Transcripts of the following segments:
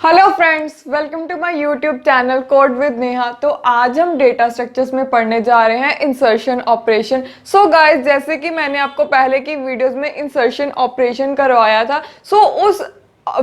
Hello friends, welcome to my YouTube channel code with Neha. तो आज हम डेटा स्ट्रक्चर्स में पढ़ने जा रहे हैं इंसर्शन ऑपरेशन। सो गाइस, जैसे कि मैंने आपको पहले की वीडियोस में इंसर्शन ऑपरेशन करवाया था, उस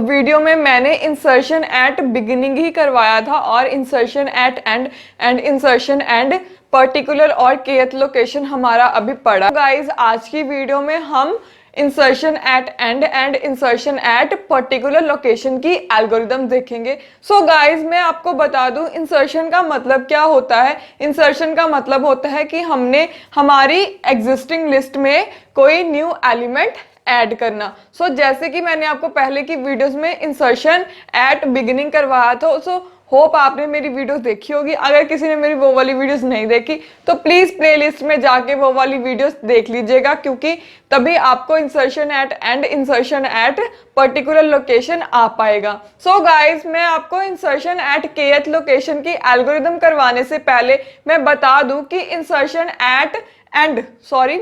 वीडियो में मैंने इंसर्शन एट बिगिनिंग ही करवाया था और insertion at end insertion and particular और केथ लोकेशन हमारा अभी पड़ा। गाइस, आज की वीडियो में हम insertion at end insertion at particular location की एल्गोरिदम देखेंगे। सो गाइस, मैं आपको बता दूं इंसर्शन का मतलब क्या होता है। इंसर्शन का मतलब होता है कि हमने हमारी एग्जिस्टिंग लिस्ट में कोई न्यू एलिमेंट ऐड करना। जैसे कि मैंने आपको पहले की वीडियोस में इंसर्शन एट बिगिनिंग करवाया था। होप आपने मेरी वीडियोस देखी होगी। अगर किसी ने मेरी वो वाली वीडियोस नहीं देखी तो प्लीज प्लेलिस्ट में जाके वो वाली वीडियोस देख लीजिएगा, क्योंकि तभी आपको insertion at end insertion at particular location आ पाएगा। सो गाइस, मैं आपको इंसर्शन एट kth लोकेशन की एल्गोरिदम करवाने से पहले मैं बता दूं कि इंसर्शन एट एंड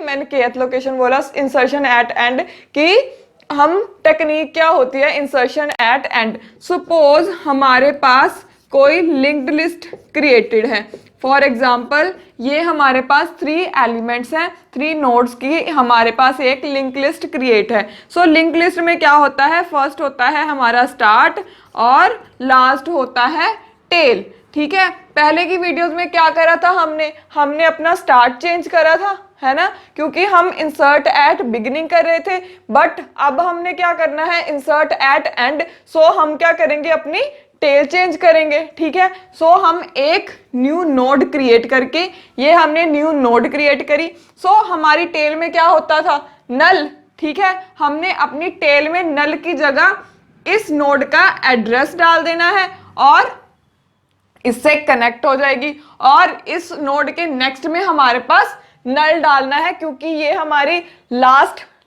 मैंने kth लोकेशन बोला, इंसर्शन एट एंड की हम टेक्निक क्या होती है इंसर्शन एट एंड। सपोज हमारे पास कोई लिंक्ड लिस्ट क्रिएटेड है। फॉर एग्जाम्पल, ये हमारे पास 3 एलिमेंट्स हैं, 3 नोड्स की हमारे पास एक लिंक लिस्ट क्रिएट है। लिंक लिस्ट में क्या होता है, फर्स्ट होता है हमारा स्टार्ट और लास्ट होता है टेल। ठीक है, पहले की वीडियोस में क्या करा था हमने अपना स्टार्ट चेंज करा था, है ना, क्योंकि हम इंसर्ट एट बिगिनिंग कर रहे थे। बट अब हमने क्या करना है, इंसर्ट एट एंड। हम क्या करेंगे, अपनी टेल चेंज करेंगे। ठीक है, हम एक न्यू नोड क्रिएट करके, ये हमने न्यू नोड क्रिएट करी। हमारी टेल में क्या होता था, नल। ठीक है, हमने अपनी टेल में नल की जगह इस नोड का एड्रेस डाल देना है और इससे कनेक्ट हो जाएगी। और इस नोड के नेक्स्ट में हमारे पास नल डालना है, क्योंकि ये हमारी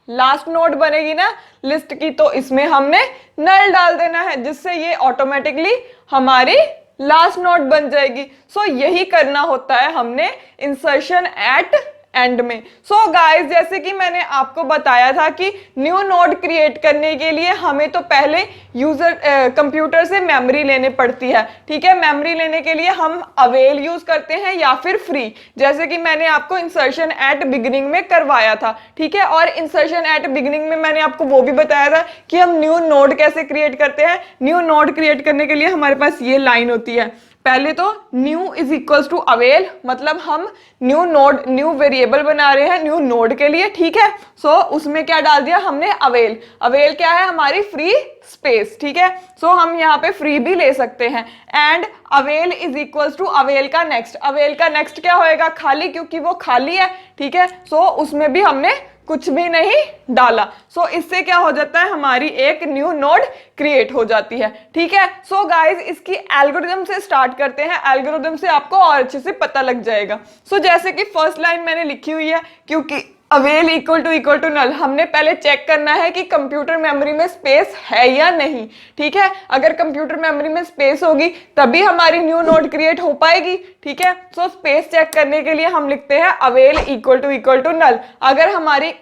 लास्ट नोड बनेगी ना लिस्ट की, तो इसमें हमने नल डाल देना है, जिससे ये ऑटोमेटिकली हमारी लास्ट नोड बन जाएगी। यही करना होता है हमने इंसर्शन एट एंड में। गाइस, जैसे कि मैंने आपको बताया था कि न्यू नोड क्रिएट करने के लिए हमें तो पहले यूजर कंप्यूटर से मेमोरी लेने पड़ती है। ठीक है, मेमोरी लेने के लिए हम अवेल यूज करते हैं या फिर फ्री, जैसे कि मैंने आपको इंसर्शन एट बिगिनिंग में करवाया था। ठीक है, और इंसर्शन एट बिगिनिंग में मैंने आपको वो भी बताया था कि हम न्यू नोड कैसे क्रिएट करते हैं। न्यू नोड क्रिएट करने के लिए हमारे पास ये लाइन होती है। पहले तो new is equals to avail, मतलब हम न्यू वेरिएबल बना रहे हैं न्यू नोड के लिए। ठीक है, उसमें क्या डाल दिया हमने, अवेल। अवेल क्या है, हमारी फ्री स्पेस। ठीक है, हम यहाँ पे फ्री भी ले सकते हैं। And avail is equals to avail का नेक्स्ट। अवेल का नेक्स्ट क्या होएगा, खाली, क्योंकि वो खाली है। ठीक है, उसमें भी हमने कुछ भी नहीं डाला। इससे क्या हो जाता है, हमारी एक न्यू नोड क्रिएट हो जाती है। ठीक है, गाइस, इसकी एल्गोरिदम से स्टार्ट करते हैं। एल्गोरिदम से आपको और अच्छे से पता लग जाएगा। जैसे कि फर्स्ट लाइन मैंने लिखी हुई है, क्योंकि अवेल इक्वल टू नल, हमने पहले चेक करना है कि कंप्यूटर मेमोरी में स्पेस है या नहीं। ठीक है, अगर कंप्यूटर मेमोरी में स्पेस होगी तभी हमारी न्यू नोड क्रिएट हो पाएगी। ठीक है, स्पेस चेक करने के लिए हम लिखते हैं अवेल इक्वल टू नल। अगर हमारी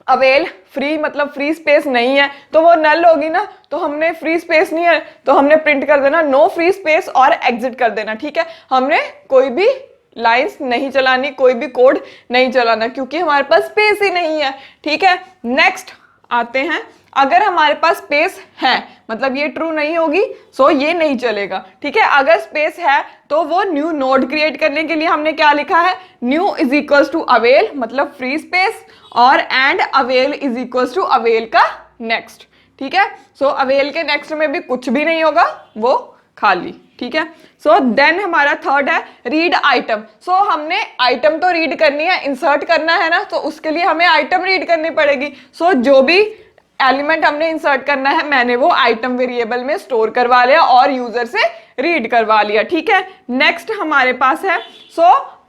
अवेल फ्री मतलब फ्री स्पेस नहीं है तो वो नल होगी ना, तो हमने फ्री स्पेस नहीं है तो हमने प्रिंट कर देना नो फ्री स्पेस और एग्जिट कर देना। ठीक है, हमने कोई भी लाइंस नहीं चलानी, कोई भी कोड नहीं चलाना, क्योंकि हमारे पास स्पेस ही नहीं है। ठीक है, नेक्स्ट आते हैं, अगर हमारे पास स्पेस है मतलब ये ट्रू नहीं होगी, ये नहीं चलेगा। ठीक है, अगर स्पेस है तो वो न्यू नोड क्रिएट करने के लिए हमने क्या लिखा है, new is equals to avail मतलब फ्री स्पेस, और and avail is equals to avail का नेक्स्ट। ठीक है, अवेल के नेक्स्ट में भी कुछ भी नहीं होगा, वो खाली। ठीक है, देन हमारा थर्ड है रीड आइटम। हमने आइटम तो रीड करनी है, इंसर्ट करना है ना, तो उसके लिए हमें आइटम रीड करनी पड़ेगी। जो भी एलिमेंट हमने इंसर्ट करना है मैंने वो आइटम वेरिएबल में स्टोर करवा लिया और यूजर से रीड करवा लिया। ठीक है, नेक्स्ट हमारे पास है,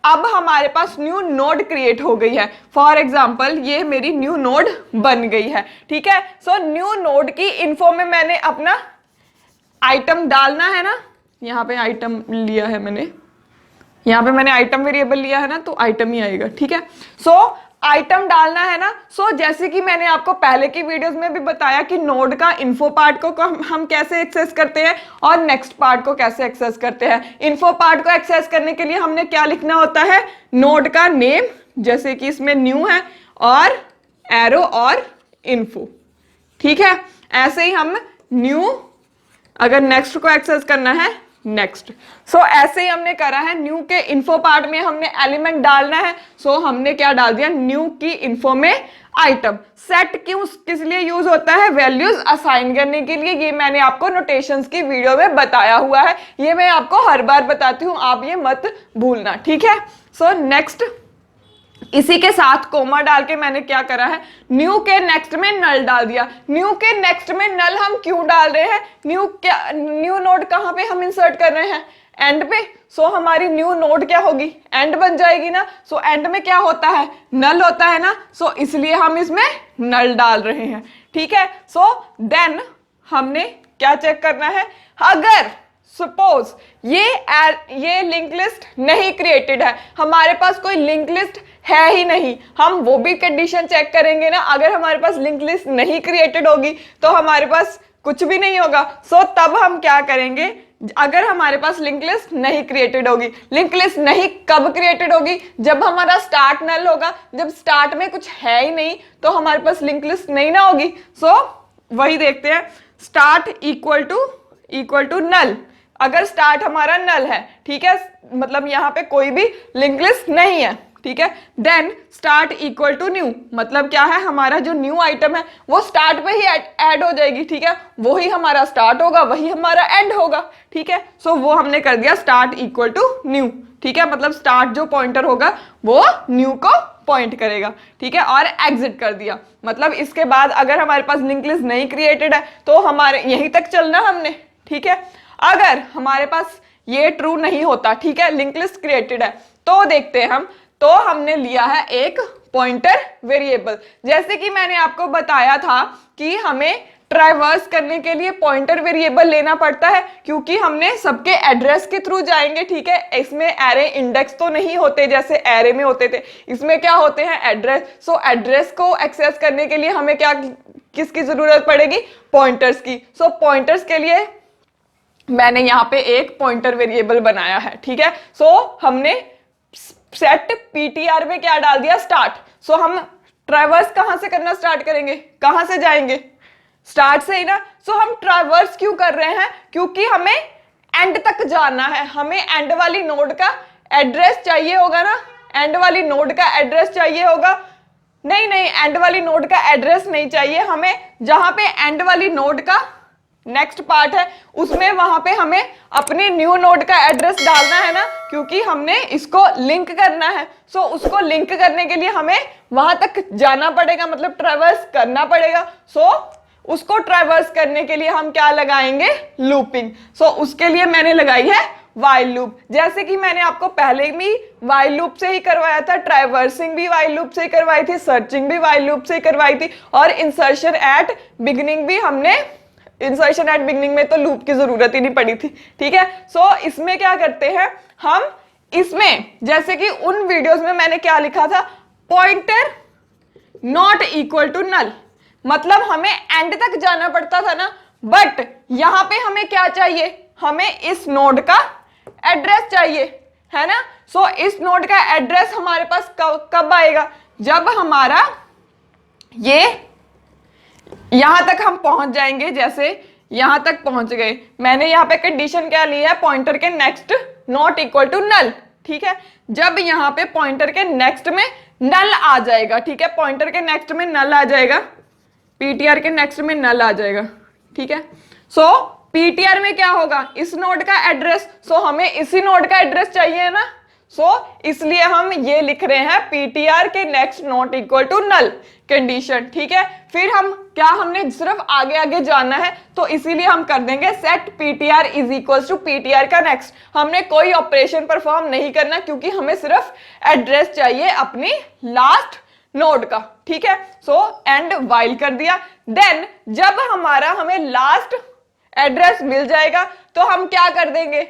अब हमारे पास न्यू नोड क्रिएट हो गई है। फॉर एग्जाम्पल, ये मेरी न्यू नोड बन गई है। ठीक है, न्यू नोड की इन्फो में मैंने अपना आइटम डालना है ना, यहाँ पे आइटम लिया है मैंने, यहाँ पे मैंने आइटम वेरिएबल लिया है ना, तो आइटम ही आएगा। ठीक है, आइटम डालना है ना। सो जैसे कि मैंने आपको पहले की वीडियोस में भी बताया कि नोड का इन्फो पार्ट को हम कैसे एक्सेस करते हैं और नेक्स्ट पार्ट को कैसे एक्सेस करते हैं। इन्फो पार्ट को एक्सेस करने के लिए हमने क्या लिखना होता है, नोड का नेम, जैसे कि इसमें न्यू है, और एरो और इन्फो, ठीक है। ऐसे ही हम न्यू, अगर नेक्स्ट को एक्सेस करना है नेक्स्ट। सो ऐसे ही हमने करा है, न्यू के इन्फो पार्ट में हमने एलिमेंट डालना है। सो हमने क्या डाल दिया, न्यू की इन्फो में आइटम। सेट क्यों किस लिए यूज होता है, वैल्यूज असाइन करने के लिए। ये मैंने आपको नोटेशंस की वीडियो में बताया हुआ है, ये मैं आपको हर बार बताती हूँ, आप ये मत भूलना, ठीक है। सो नेक्स्ट, इसी के साथ कोमा डाल के मैंने क्या करा है, न्यू के नेक्स्ट में नल डाल दिया। न्यू के नेक्स्ट में नल हम क्यों डाल रहे हैं, न्यू नोड कहां पे हम इंसर्ट कर रहे हैं, एंड पे। सो हमारी न्यू नोड क्या होगी, एंड बन जाएगी ना। सो एंड में क्या होता है, नल होता है ना। सो इसलिए हम इसमें नल डाल रहे हैं, ठीक है। सो देन हमने क्या चेक करना है, अगर सपोज ये लिंक लिस्ट नहीं क्रिएटेड है, हमारे पास कोई लिंक लिस्ट है ही नहीं, हम वो भी कंडीशन चेक करेंगे ना। अगर हमारे पास लिंक लिस्ट नहीं क्रिएटेड होगी तो हमारे पास कुछ भी नहीं होगा। सो तब हम क्या करेंगे, अगर हमारे पास लिंक लिस्ट नहीं क्रिएटेड होगी, लिंक लिस्ट नहीं कब क्रिएटेड होगी, जब हमारा स्टार्ट नल होगा। जब स्टार्ट में कुछ है ही नहीं तो हमारे पास लिंक लिस्ट नहीं ना होगी। सो वही देखते हैं, स्टार्ट इक्वल टू नल। अगर स्टार्ट हमारा नल है, ठीक है, मतलब यहां पे कोई भी लिंक लिस्ट नहीं है, ठीक है। Then start equal to new, मतलब क्या है, हमारा जो न्यू आइटम है वो स्टार्ट पे ही ऐड हो जाएगी, ठीक है। वही हमारा स्टार्ट होगा, वही हमारा एंड होगा, ठीक है। सो वो हमने कर दिया स्टार्ट इक्वल टू न्यू, ठीक है। मतलब स्टार्ट जो पॉइंटर होगा वो न्यू को पॉइंट करेगा, ठीक है। और एग्जिट कर दिया, मतलब इसके बाद अगर हमारे पास लिंक लिस्ट नहीं क्रिएटेड है तो हमारे यहीं तक चलना हमने, ठीक है। अगर हमारे पास ये ट्रू नहीं होता, ठीक है, लिंक लिस्ट क्रिएटेड है, तो देखते हैं हम, तो हमने लिया है एक पॉइंटर वेरिएबल। जैसे कि मैंने आपको बताया था कि हमें ट्रैवर्स करने के लिए पॉइंटर वेरिएबल लेना पड़ता है, क्योंकि हमने सबके एड्रेस के थ्रू जाएंगे, ठीक है। इसमें एरे इंडेक्स तो नहीं होते जैसे एरे में होते थे, इसमें क्या होते हैं, एड्रेस। सो एड्रेस को एक्सेस करने के लिए हमें क्या, किसकी जरूरत पड़ेगी, पॉइंटर्स की। सो पॉइंटर्स के लिए मैंने यहाँ पे एक पॉइंटर वेरिएबल बनाया है, ठीक है। सो हमने सेट पीटीआर में क्या डाल दिया, स्टार्ट। सो हम ट्रैवर्स कहां से करना स्टार्ट करेंगे, कहां से जाएंगे, स्टार्ट से ही ना। सो हम ट्रैवर्स क्यों कर रहे हैं, क्योंकि हमें एंड तक जाना है, हमें एंड वाली नोड का एड्रेस चाहिए होगा ना, एंड वाली नोड का एड्रेस चाहिए होगा। नहीं, एंड वाली नोड का एड्रेस नहीं चाहिए हमें, जहां पे एंड वाली नोड का नेक्स्ट पार्ट है उसमें वहां पे हमें अपने न्यू नोड का एड्रेस डालना है ना, क्योंकि हमने इसको लिंक करना है। सो उसको लिंक करने के लिए हमें वहां तक जाना पड़ेगा, मतलब ट्रैवर्स करना पड़ेगा। सो उसको ट्रैवर्स करने के लिए हम क्या लगाएंगे, लूपिंग। सो उसके लिए मैंने लगाई है वाइल लूप। जैसे कि मैंने आपको पहले भी वाइल लूप से ही करवाया था, ट्रैवर्सिंग भी वाइल लूप से ही करवाई थी, सर्चिंग भी वाइल लूप से ही करवाई थी, और इंसर्शन एट बिगिनिंग भी हमने, इंसर्शन एट बिगिनिंग में तो लूप की जरूरत ही नहीं पड़ी थी, ठीक है। सो इसमें क्या करते हैं हम, इसमें जैसे कि उन वीडियोस में मैंने क्या लिखा था, pointer not equal to null, मतलब हमें एंड तक जाना पड़ता था ना। बट यहां पे हमें क्या चाहिए, हमें इस नोड का एड्रेस चाहिए, है ना। सो इस नोड का एड्रेस हमारे पास कब आएगा, जब हमारा ये यहां तक हम पहुंच जाएंगे। जैसे यहां तक पहुंच गए, मैंने यहां पे कंडीशन क्या ली है, पॉइंटर के next not equal to null, ठीक है। जब यहां पे पॉइंटर के नेक्स्ट में नल आ जाएगा, ठीक है, पॉइंटर के नेक्स्ट में नल आ जाएगा, पीटीआर के नेक्स्ट में नल आ जाएगा, ठीक है। सो पीटीआर में क्या होगा, इस नोड का एड्रेस। सो हमें इसी नोड का एड्रेस चाहिए ना, सो इसलिए हम ये लिख रहे हैं पीटीआर के next not equal to null condition, ठीक है। फिर हम क्या, हमने सिर्फ आगे आगे जाना है, तो इसीलिए हम कर देंगे set PTR is equal to PTR का नेक्स्ट। हमने कोई ऑपरेशन परफॉर्म नहीं करना, क्योंकि हमें सिर्फ एड्रेस चाहिए अपनी लास्ट नोड का, ठीक है। सो एंड वाइल कर दिया। देन जब हमें लास्ट एड्रेस मिल जाएगा तो हम क्या कर देंगे,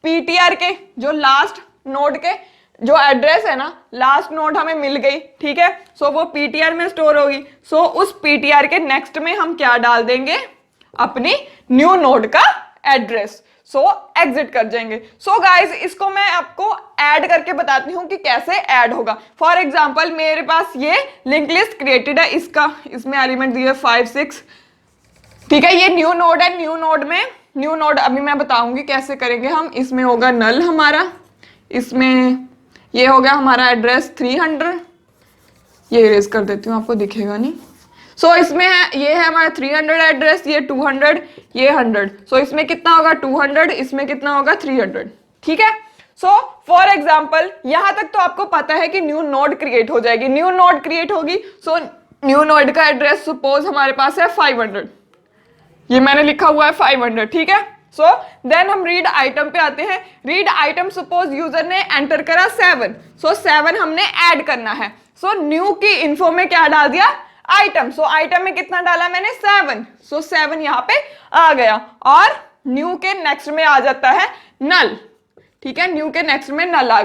पीटीआर के जो लास्ट नोड के जो एड्रेस है ना, लास्ट नोड हमें मिल गई, ठीक है। सो वो पीटीआर में स्टोर होगी। सो उस पीटीआर के नेक्स्ट में हम क्या डाल देंगे, अपनी न्यू नोड का एड्रेस। सो एग्जिट कर जाएंगे। सो गाइज इसको मैं आपको ऐड करके बताती हूँ कि कैसे ऐड होगा। फॉर एग्जाम्पल मेरे पास ये लिंक लिस्ट क्रिएटेड है, इसमें एलिमेंट दिए 5 6, ठीक है। ये न्यू नोड है। न्यू नोड अभी मैं बताऊंगी कैसे करेंगे हम। इसमें होगा नल हमारा, इसमें ये हो गया हमारा एड्रेस 300, ये इरेज कर देती हूँ आपको दिखेगा नहीं। सो इसमें है, ये है हमारा 300 एड्रेस, ये 200, ये 100। सो इसमें कितना होगा 200, इसमें कितना होगा 300, ठीक है। सो फॉर एग्जाम्पल यहां तक तो आपको पता है कि न्यू नोड क्रिएट हो जाएगी, न्यू नोड क्रिएट होगी। सो न्यू नोड का एड्रेस सपोज हमारे पास है 500, ये मैंने लिखा हुआ है 500, ठीक है। सो देन हम रीड आइटम पे आते हैं। रीड आइटम सपोज यूजर ने एंटर करा 7, सो 7 हमने ऐड करना है। सो न्यू की इन्फो में क्या डाल दिया, आइटम। सो आइटम में कितना डाला मैंने 7, सो 7 यहाँ पे आ गया। और न्यू के नेक्स्ट में आ जाता है नल, ठीक है। न्यू के नेक्स्ट में नल आ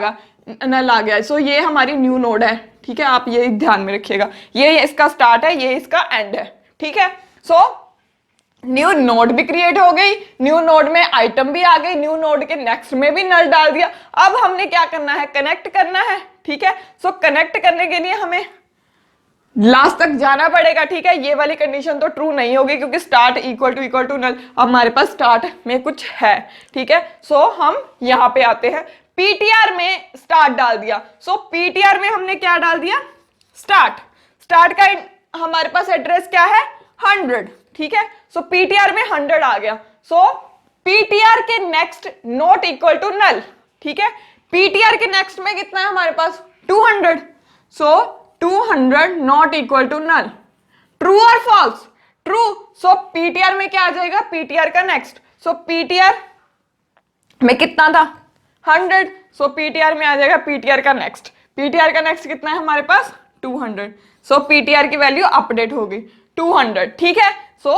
गया। सो ये हमारी न्यू नोड है, ठीक है। आप ये ध्यान में रखिएगा, ये इसका स्टार्ट है, ये इसका एंड है, ठीक है। सो न्यू नोड भी क्रिएट हो गई, न्यू नोड में आइटम भी आ गई, न्यू नोड के नेक्स्ट में भी नल डाल दिया। अब हमने क्या करना है, कनेक्ट करना है, ठीक है। सो कनेक्ट करने के लिए हमें लास्ट तक जाना पड़ेगा, ठीक है। ये वाली कंडीशन तो ट्रू नहीं होगी क्योंकि स्टार्ट इक्वल टू नल। अब हमारे पास स्टार्ट में कुछ है, ठीक है। सो हम यहां पे आते हैं, पीटीआर में स्टार्ट डाल दिया। सो पीटीआर में हमने क्या डाल दिया, स्टार्ट का हमारे पास एड्रेस क्या है 100, ठीक है। सो पीटीआर में 100 आ गया। सो पीटीआर के next not equal to null, ठीक है। पीटीआर के नेक्स्ट में कितना है हमारे पास 200, so 200 not equal to null. True और फॉल्स, ट्रू। सो पीटीआर में क्या आ जाएगा, पीटीआर का नेक्स्ट। सो पीटीआर में कितना था 100, सो पीटीआर में आ जाएगा पीटीआर का नेक्स्ट। पीटीआर का नेक्स्ट कितना है हमारे पास 200, सो पीटीआर की वैल्यू अपडेट होगी 200, ठीक है। सो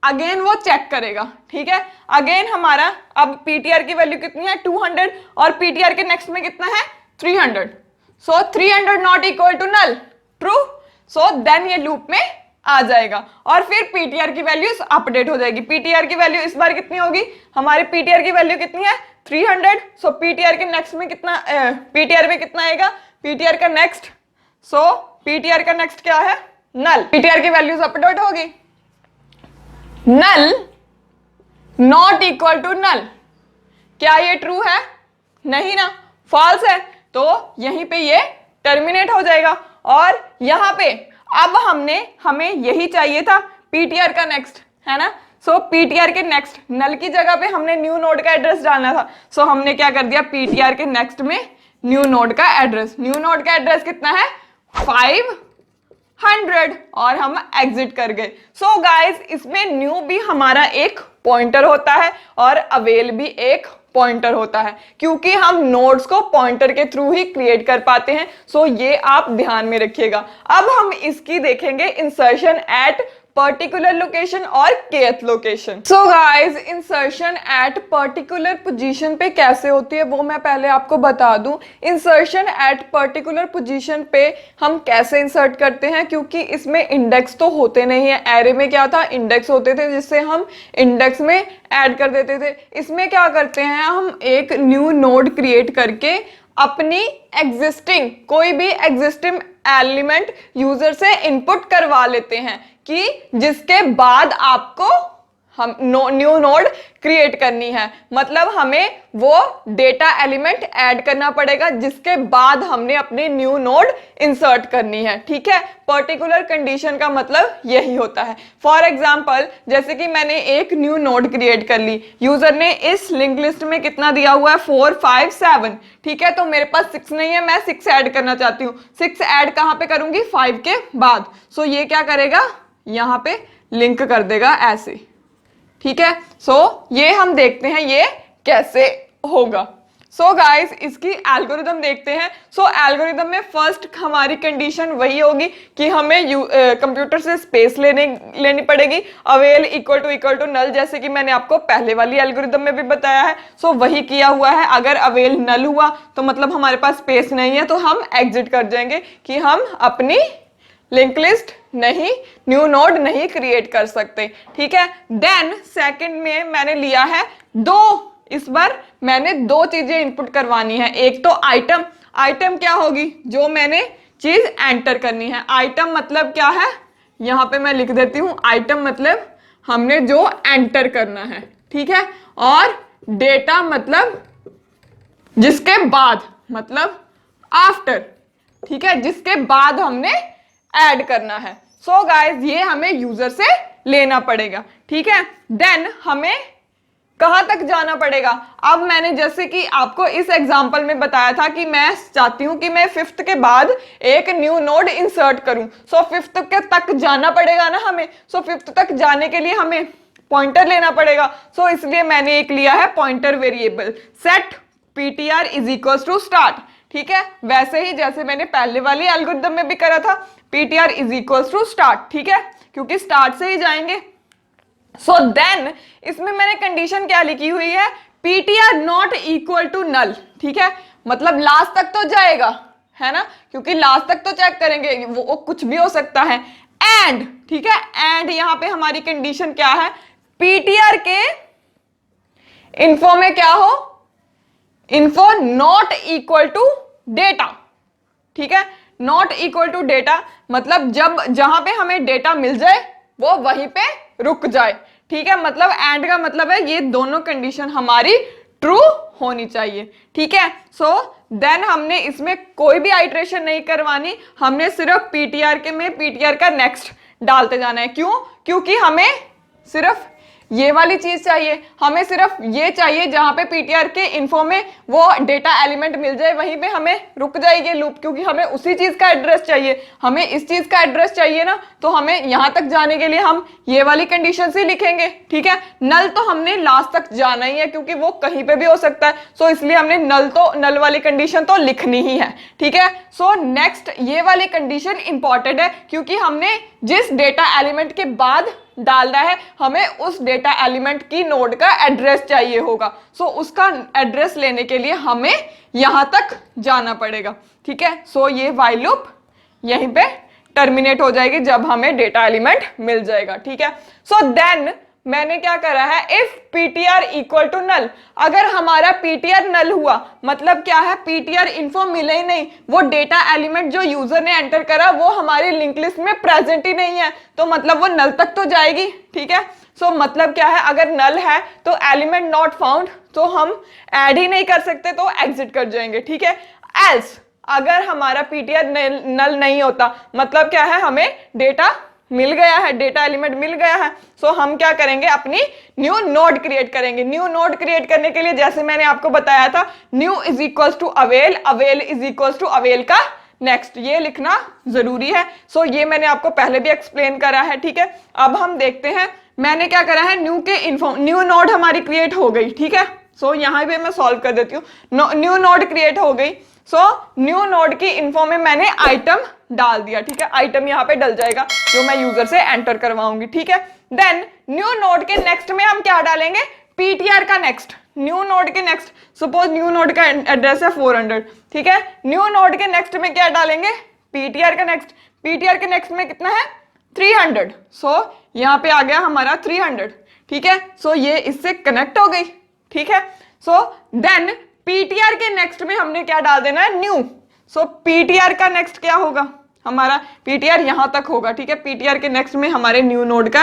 अगेन वो चेक करेगा, ठीक है। अगेन हमारा अब पीटीआर की वैल्यू कितनी है 200 और पीटीआर के नेक्स्ट में कितना है 300, so 300 not equal to null, true. So then ये लूप में आ जाएगा और फिर पीटीआर की वैल्यू अपडेट हो जाएगी। पीटीआर की वैल्यू इस बार कितनी होगी, हमारे पीटीआर की वैल्यू कितनी है 300, सो पीटीआर के नेक्स्ट में कितना, पीटीआर में कितना आएगा, पीटीआर का नेक्स्ट। सो पीटीआर का नेक्स्ट क्या है नल, पीटीआर की वैल्यूज अपडेट होगी। नल नॉट इक्वल टू नल, क्या ये ट्रू है, नहीं ना, फॉल्स है। तो यहीं पे ये टर्मिनेट हो जाएगा। और यहां पे अब हमें यही चाहिए था, पीटीआर का नेक्स्ट, है ना। सो पीटीआर के नेक्स्ट नल की जगह पे हमने न्यू नोड का एड्रेस डालना था। सो हमने क्या कर दिया, पीटीआर के नेक्स्ट में न्यू नोड का एड्रेस। न्यू नोड का एड्रेस कितना है 500 और हम एग्जिट कर गए। सो गाइज इसमें न्यू भी हमारा एक पॉइंटर होता है और अवेल भी एक पॉइंटर होता है, क्योंकि हम नोड्स को पॉइंटर के थ्रू ही क्रिएट कर पाते हैं। सो ये आप ध्यान में रखिएगा। अब हम इसकी देखेंगे इंसर्शन एट पर्टिकुलर लोकेशन और kth location. So guys insertion at particular position पे कैसे होती है वो मैं पहले आपको बता दूं। इंसर्शन एट पर्टिकुलर पोजीशन पे हम कैसे इंसर्ट करते हैं, क्योंकि इसमें इंडेक्स तो होते नहीं है। एरे में क्या था, इंडेक्स होते थे जिससे हम इंडेक्स में ऐड कर देते थे। इसमें क्या करते हैं, हम एक न्यू नोड क्रिएट करके अपनी एग्जिस्टिंग कोई भी एग्जिस्टिंग एलिमेंट यूजर से इनपुट करवा लेते हैं कि जिसके बाद आपको हम न्यू नोड क्रिएट करनी है। मतलब हमें वो डेटा एलिमेंट ऐड करना पड़ेगा जिसके बाद हमने अपनी न्यू नोड इंसर्ट करनी है, ठीक है। पर्टिकुलर कंडीशन का मतलब यही होता है। फॉर एग्जांपल जैसे कि मैंने एक न्यू नोड क्रिएट कर ली, यूजर ने इस लिंक लिस्ट में कितना दिया हुआ है 4 5 7, ठीक है। तो मेरे पास 6 नहीं है, मैं 6 ऐड करना चाहती हूँ। 6 ऐड कहाँ पे करूंगी, 5 के बाद। सो ये क्या करेगा, यहाँ पे लिंक कर देगा ऐसे, ठीक है। सो ये हम देखते हैं ये कैसे होगा। सो गाइस इसकी एल्गोरिदम देखते हैं। सो एल्गोरिदम में फर्स्ट हमारी कंडीशन वही होगी कि हमें कंप्यूटर से स्पेस लेनी पड़ेगी, अवेल इक्वल टू नल, जैसे कि मैंने आपको पहले वाली एल्गोरिदम में भी बताया है। सो वही किया हुआ है। अगर अवेल नल हुआ तो मतलब हमारे पास स्पेस नहीं है, तो हम एग्जिट कर जाएंगे कि हम अपनी लिंक लिस्ट नहीं, न्यू नोड नहीं क्रिएट कर सकते। ठीक है, देन सेकंड में मैंने लिया है दो, इस बार मैंने दो चीजें इनपुट करवानी है। एक तो आइटम, आइटम क्या होगी, जो मैंने चीज एंटर करनी है। आइटम मतलब क्या है, यहां पे मैं लिख देती हूं, आइटम मतलब हमने जो एंटर करना है। ठीक है, और डेटा मतलब जिसके बाद, मतलब आफ्टर। ठीक है, जिसके बाद हमने ऐड करना है। सो गाइस ये हमें यूजर से लेना पड़ेगा। ठीक है, देन हमें कहां तक जाना पड़ेगा। अब मैंने जैसे कि आपको इस एग्जांपल में बताया था कि मैं चाहती हूं कि मैं फिफ्थ के बाद एक न्यू नोड इंसर्ट करूं। सो फिफ्थ के तक जाना पड़ेगा ना हमें। सो फिफ्थ तक जाने के लिए हमें पॉइंटर लेना पड़ेगा। सो इसलिए मैंने एक लिया है pointer variable, set ptr is equal to start. ठीक है, वैसे ही जैसे मैंने पहले वाली एल्गोरिथम में भी करा था, ptr is equal to start. ठीक है, क्योंकि स्टार्ट से ही जाएंगे। सो देन इसमें मैंने कंडीशन क्या लिखी हुई है, ptr not equal to null. ठीक है, मतलब लास्ट तक तो जाएगा, है ना, क्योंकि लास्ट तक तो चेक करेंगे, वो कुछ भी हो सकता है। एंड, ठीक है, एंड यहां पे हमारी कंडीशन क्या है, ptr के इन्फो में क्या हो, info not equal to data. ठीक है, नॉट इक्वल टू डेटा मतलब जब जहां पे हमें डेटा मिल जाए वो वहीं पे रुक जाए। ठीक है, मतलब एंड का मतलब है ये दोनों कंडीशन हमारी ट्रू होनी चाहिए। ठीक है, सो देन हमने इसमें कोई भी आइटरेशन नहीं करवानी, हमने सिर्फ ptr के में ptr का नेक्स्ट डालते जाना है। क्यों, क्योंकि हमें सिर्फ ये वाली चीज चाहिए, हमें सिर्फ ये चाहिए जहां पे ptr के इन्फो में वो डेटा एलिमेंट मिल जाए वहीं पे हमें रुक जाएगी लूप, क्योंकि हमें उसी चीज का एड्रेस चाहिए, हमें इस चीज का एड्रेस चाहिए ना, तो हमें यहां तक जाने के लिए हम ये वाली कंडीशन से लिखेंगे। ठीक है, नल तो हमने लास्ट तक जाना ही है क्योंकि वो कहीं पे भी हो सकता है। सो इसलिए हमने नल वाली कंडीशन तो लिखनी ही है। ठीक है, सो नेक्स्ट ये वाली कंडीशन इंपॉर्टेंट है क्योंकि हमने जिस डेटा एलिमेंट के बाद डालना है हमें उस डेटा एलिमेंट की नोड का एड्रेस चाहिए होगा। सो उसका एड्रेस लेने के लिए हमें यहां तक जाना पड़ेगा। ठीक है, सो ये व्हाइल लूप यहीं पे टर्मिनेट हो जाएगी जब हमें डेटा एलिमेंट मिल जाएगा। ठीक है, सो देन मैंने क्या करा है, if ptr equal to null, अगर हमारा ptr नल हुआ मतलब क्या है, ptr इन्फो मिले ही नहीं, वो डेटा एलिमेंट जो यूजर ने एंटर करा वो हमारी लिंक लिस्ट में प्रेजेंट ही नहीं है, तो मतलब वो नल तक तो जाएगी। ठीक है, सो मतलब क्या है, अगर नल है तो एलिमेंट नॉट फाउंड, तो हम ऐड ही नहीं कर सकते, तो एग्जिट कर जाएंगे। ठीक है, एल्स अगर हमारा ptr नल नहीं होता मतलब क्या है, हमें डेटा मिल गया है, डेटा एलिमेंट मिल गया है। सो हम क्या करेंगे, अपनी न्यू नोड क्रिएट करेंगे। न्यू नोड क्रिएट करने के लिए जैसे मैंने आपको बताया था, new is equal to avail, avail is equal to avail का नेक्स्ट, ये लिखना जरूरी है। सो ये मैंने आपको पहले भी एक्सप्लेन करा है। ठीक है, अब हम देखते हैं मैंने क्या करा है, न्यू के इन्फो, न्यू नोड हमारी क्रिएट हो गई। ठीक है, सो यहां पे मैं सॉल्व कर देती हूँ, न्यू नोड क्रिएट हो गई। सो न्यू नोड की इन्फो में मैंने आइटम डाल दिया। ठीक है, आइटम यहाँ पे डल जाएगा जो मैं यूजर से एंटर करवाऊंगी। ठीक है, देन न्यू नोड के नेक्स्ट में हम क्या डालेंगे, ptr का नेक्स्ट, न्यू नोड के नेक्स्ट, सपोज न्यू नोड का एड्रेस है 400। ठीक है, न्यू नोड के नेक्स्ट में क्या डालेंगे, ptr का नेक्स्ट, ptr के नेक्स्ट में कितना है 300। सो यहाँ पे आ गया हमारा 300। ठीक है, सो ये इससे कनेक्ट हो गई। ठीक है, सो देन ptr के नेक्स्ट में हमने क्या डाल देना है, न्यू। सो ptr का नेक्स्ट क्या होगा, हमारा ptr यहां तक होगा। ठीक है, ptr के नेक्स्ट में हमारे न्यू नोड का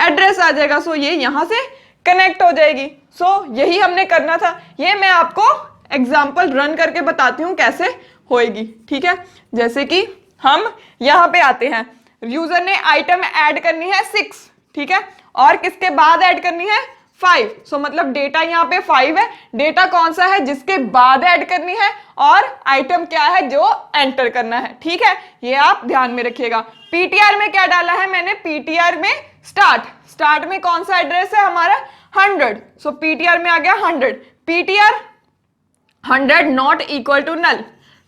एड्रेस आ जाएगा। सो ये यहां से कनेक्ट हो जाएगी। सो यही हमने करना था, ये मैं आपको एग्जांपल रन करके बताती हूँ कैसे होएगी। ठीक है, जैसे कि हम यहाँ पे आते हैं, यूजर ने आइटम ऐड करनी है 6। ठीक है, और किसके बाद ऐड करनी है 5। सो मतलब डेटा यहाँ पे 5 है, डेटा कौन सा है जिसके बाद ऐड करनी है, और आइटम क्या है जो एंटर करना है। ठीक है, ये आप ध्यान में रखिएगा। ptr में क्या डाला है मैंने, ptr में स्टार्ट, स्टार्ट में कौन सा एड्रेस है हमारा 100। सो ptr में आ गया 100, ptr 100 not equal to null,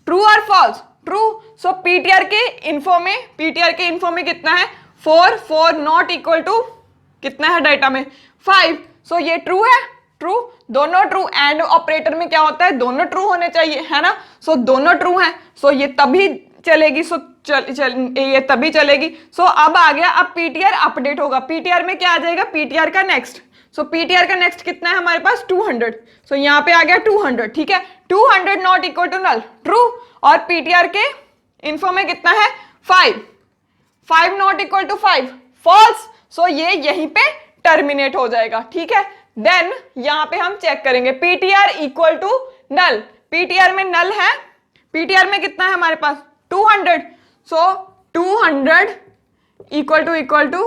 true और फॉल्स, ट्रू। सो पीटीआर के इन्फो में कितना है 4, 4 नॉट इक्वल टू कितना है डाटा में 5। सो ये ट्रू है, ट्रू, दोनों ट्रू। एंड ऑपरेटर में क्या होता है, दोनों ट्रू होने चाहिए, है ना। सो दोनों ट्रू हैं, सो ये तभी चलेगी। सो ये तभी चलेगी। सो अब आ गया, अब पीटीआर अपडेट होगा। पीटीआर में क्या आ जाएगा, पीटीआर का नेक्स्ट। सो पीटीआर का नेक्स्ट कितना है हमारे पास 200। सो यहाँ पे आ गया 200, ठीक है। 200 not equal to null, true. और पीटीआर के इन्फो में कितना है 5, 5 not equal to 5, false. So ये यहीं पे टर्मिनेट हो जाएगा, ठीक है। देन यहां पे हम चेक करेंगे PTR equal to null. PTR में नल है, पीटीआर में कितना है हमारे पास 200। So 200 equal to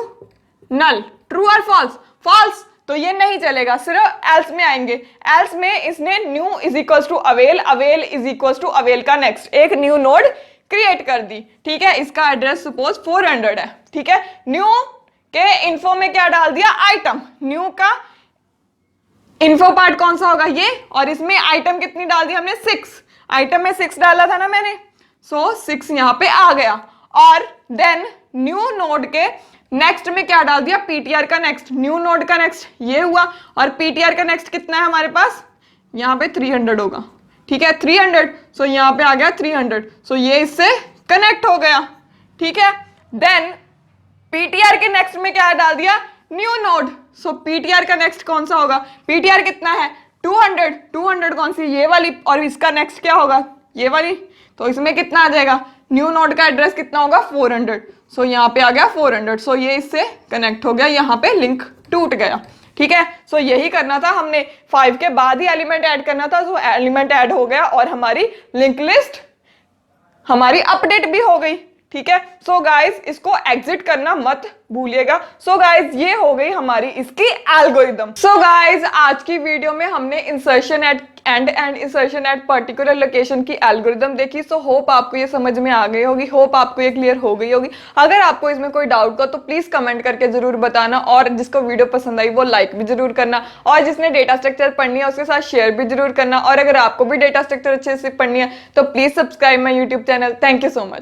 null, true और फॉल्स, फॉल्स। तो ये नहीं चलेगा, सिर्फ एल्स में आएंगे। एल्स में इसने new is equals to avail, avail is equals to avail का नेक्स्ट एक न्यू नोड क्रिएट कर दी, ठीक है। इसका एड्रेस सपोज 400 है, ठीक है। न्यू के इन्फो में क्या डाल दिया, आइटम। न्यू का इन्फो पार्ट कौन सा होगा ये, और इसमें आइटम कितनी डाल दी हमने 6। आइटम में 6 डाला था ना मैंने। सो 6 यहां पे आ गया। और देन न्यू नोड के नेक्स्ट में क्या डाल दिया, पीटीआर का नेक्स्ट, न्यू नोड का नेक्स्ट ये हुआ। और पीटीआर का नेक्स्ट कितना है हमारे पास, यहां पे 300 होगा, ठीक है, 300। सो यहां पे आ गया 300। सो ये इससे कनेक्ट हो गया, ठीक है। देन पीटीआर के नेक्स्ट में क्या डाल दिया, न्यू नोड। सो पीटीआर का नेक्स्ट कौन सा होगा, पीटीआर कितना है 200, 200 कौन सी, ये वाली। और इसका नेक्स्ट क्या होगा, ये वाली। तो इसमें कितना आ जाएगा, न्यू नोड का एड्रेस कितना होगा 400। सो यहाँ पे आ गया 400। सो ये इससे कनेक्ट हो गया, यहाँ पे लिंक टूट गया, ठीक है। सो यही करना था हमने, 5 के बाद ही एलिमेंट ऐड करना था। सो एलिमेंट ऐड हो गया और हमारी लिंक लिस्ट हमारी अपडेट भी हो गई, ठीक है। सो गाइज इसको एग्जिट करना मत भूलिएगा। सो गाइज ये हो गई हमारी इसकी एल्गोरिदम। सो गाइज आज की वीडियो में हमने insertion at end insertion at particular location की एल्गोरिदम देखी। सो होप आपको ये समझ में आ गई होगी, होप आपको ये क्लियर हो गई होगी। अगर आपको इसमें कोई डाउट हो तो प्लीज कमेंट करके जरूर बताना, और जिसको वीडियो पसंद आई वो लाइक भी जरूर करना, और जिसने डेटा स्ट्रक्चर पढ़नी है उसके साथ शेयर भी जरूर करना। और अगर आपको भी डेटा स्ट्रक्चर अच्छे से पढ़नी है तो please subscribe my YouTube channel. Thank you so much.